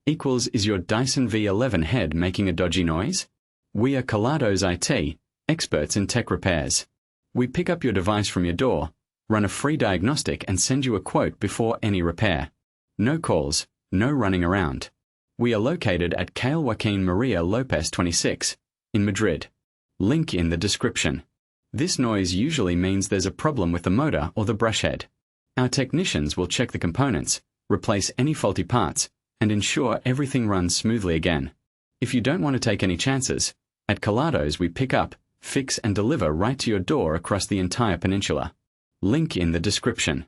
Equals, is your Dyson V11 head making a dodgy noise? We are Kelatos IT, experts in tech repairs. We pick up your device from your door, run a free diagnostic and send you a quote before any repair. No calls, no running around. We are located at Calle Joaquin Maria Lopez 26, in Madrid. Link in the description. This noise usually means there's a problem with the motor or the brush head. Our technicians will check the components, replace any faulty parts, and ensure everything runs smoothly again. If you don't want to take any chances, at Kelatos we pick up, fix and deliver right to your door across the entire peninsula. Link in the description.